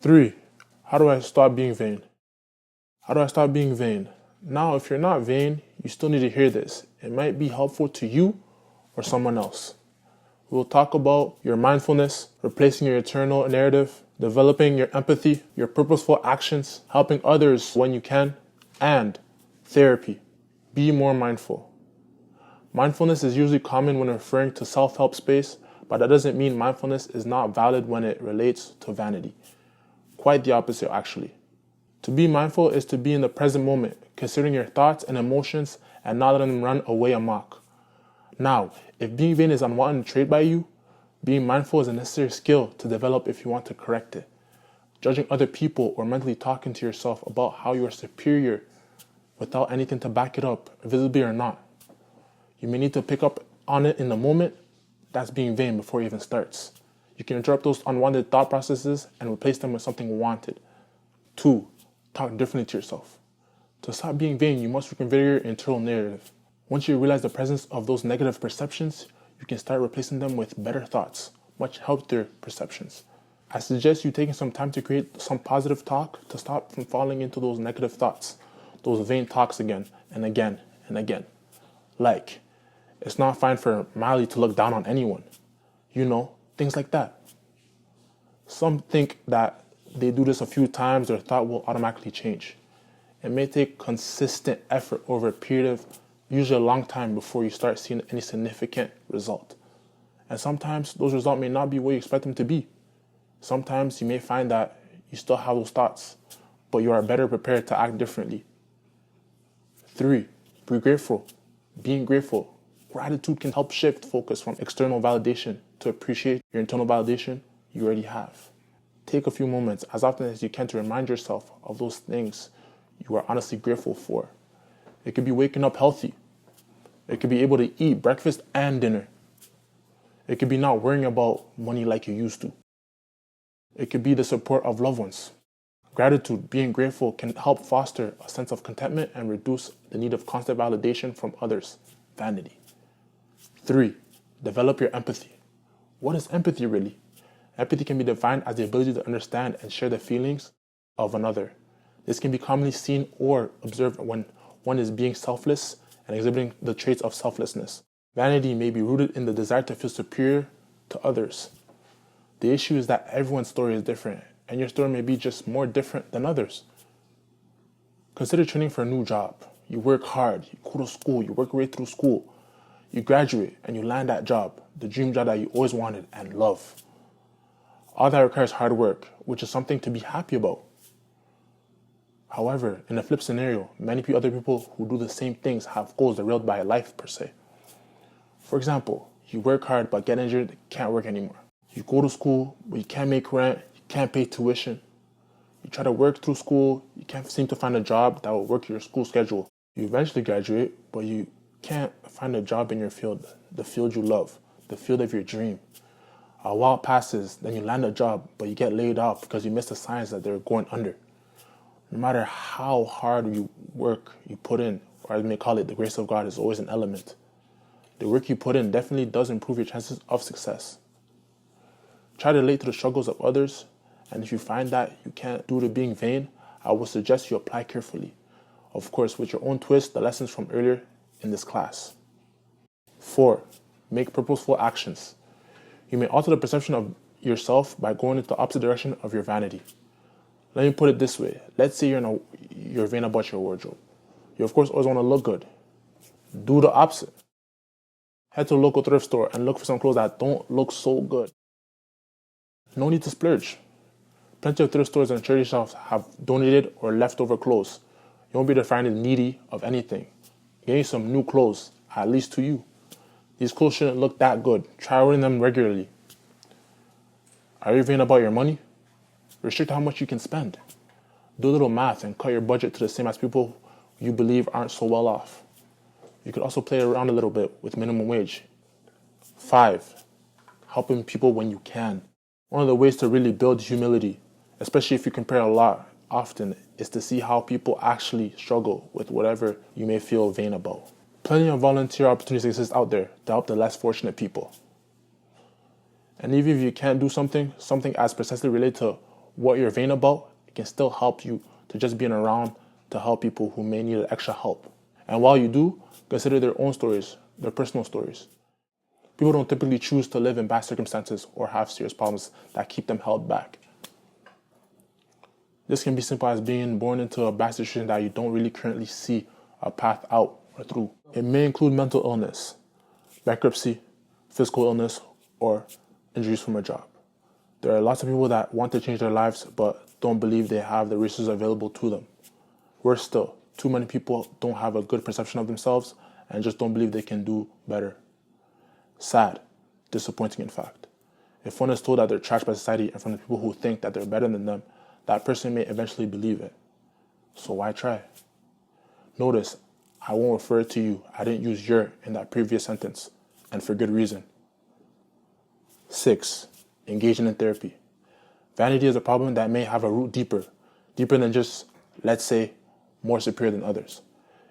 3. How do I stop being vain? How do I stop being vain? Now, if you're not vain, you still need to hear this. It might be helpful to you or someone else. We'll talk about your mindfulness, replacing your eternal narrative, developing your empathy, your purposeful actions, helping others when you can, and therapy. Be more mindful. Mindfulness is usually common when referring to self-help space, but that doesn't mean mindfulness is not valid when it relates to vanity. Quite the opposite, actually. To be mindful is to be in the present moment, considering your thoughts and emotions and not letting them run away amok. Now, if being vain is unwanted trait by you, being mindful is a necessary skill to develop if you want to correct it. Judging other people or mentally talking to yourself about how you are superior without anything to back it up, visibly or not. You may need to pick up on it in the moment. That's being vain before it even starts. You can interrupt those unwanted thought processes and replace them with something wanted. 2. Talk differently to yourself. To stop being vain, you must reconfigure your internal narrative. Once you realize the presence of those negative perceptions, you can start replacing them with better thoughts, much healthier perceptions. I suggest you taking some time to create some positive talk to stop from falling into those negative thoughts, those vain talks again and again and again. Like, it's not fine for Miley to look down on anyone. Things like that. Some think that they do this a few times, their thought will automatically change. It may take consistent effort over a period of usually a long time before you start seeing any significant result. And sometimes those results may not be what you expect them to be. Sometimes you may find that you still have those thoughts, but you are better prepared to act differently. 3. Be grateful. Being grateful. Gratitude can help shift focus from external validation to appreciate your internal validation you already have. Take a few moments as often as you can to remind yourself of those things you are honestly grateful for. It could be waking up healthy. It could be able to eat breakfast and dinner. It could be not worrying about money like you used to. It could be the support of loved ones. Gratitude, being grateful, can help foster a sense of contentment and reduce the need of constant validation from others. Vanity. 3. Develop your empathy. What is empathy really? Empathy can be defined as the ability to understand and share the feelings of another. This can be commonly seen or observed when one is being selfless and exhibiting the traits of selflessness. Vanity may be rooted in the desire to feel superior to others. The issue is that everyone's story is different, and your story may be just more different than others. Consider training for a new job. You work hard, you go to school, you work your way through school. You graduate and you land that job, the dream job that you always wanted and love. All that requires hard work, which is something to be happy about. However, in a flip scenario, many other people who do the same things have goals derailed by life per se. For example, you work hard but get injured, can't work anymore. You go to school, but you can't make rent, you can't pay tuition. You try to work through school, you can't seem to find a job that will work your school schedule. You eventually graduate, but you can't find a job in your field, the field you love, the field of your dream. A while passes, then you land a job, but you get laid off because you missed the signs that they're going under. No matter how hard you work you put in, or as we may call it, the grace of God is always an element. The work you put in definitely does improve your chances of success. Try to relate to the struggles of others, and if you find that you can't due to being vain, I would suggest you apply carefully. Of course, with your own twist, the lessons from earlier in this class. 4. Make purposeful actions. You may alter the perception of yourself by going into the opposite direction of your vanity. Let me put it this way. Let's say you're vain about your wardrobe. You of course always want to look good. Do the opposite. Head to a local thrift store and look for some clothes that don't look so good. No need to splurge. Plenty of thrift stores and charity shops have donated or leftover clothes. You won't be defined as needy of anything. Getting some new clothes, at least to you. These clothes shouldn't look that good. Try wearing them regularly. Are you vain about your money? Restrict how much you can spend. Do a little math and cut your budget to the same as people you believe aren't so well off. You could also play around a little bit with minimum wage. 5. Helping people when you can. One of the ways to really build humility, especially if you compare a lot often, is to see how people actually struggle with whatever you may feel vain about. Plenty of volunteer opportunities exist out there to help the less fortunate people. And even if you can't do something as precisely related to what you're vain about, it can still help you to just being around to help people who may need extra help. And while you do, consider their own stories, their personal stories. People don't typically choose to live in bad circumstances or have serious problems that keep them held back. This can be simple as being born into a bad situation that you don't really currently see a path out or through. It may include mental illness, bankruptcy, physical illness, or injuries from a job. There are lots of people that want to change their lives but don't believe they have the resources available to them. Worse still, too many people don't have a good perception of themselves and just don't believe they can do better. Sad, disappointing in fact. If one is told that they're trashed by society in front of people who think that they're better than them, that person may eventually believe it. So why try? Notice, I won't refer to you. I didn't use your in that previous sentence, and for good reason. 6. Engaging in therapy. Vanity is a problem that may have a root deeper than just, let's say, more superior than others.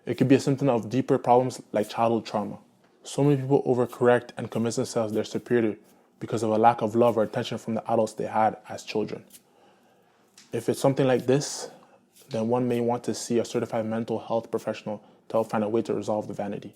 It could be a symptom of deeper problems like childhood trauma. So many people overcorrect and convince themselves they're superior because of a lack of love or attention from the adults they had as children. If it's something like this, then one may want to see a certified mental health professional to help find a way to resolve the vanity.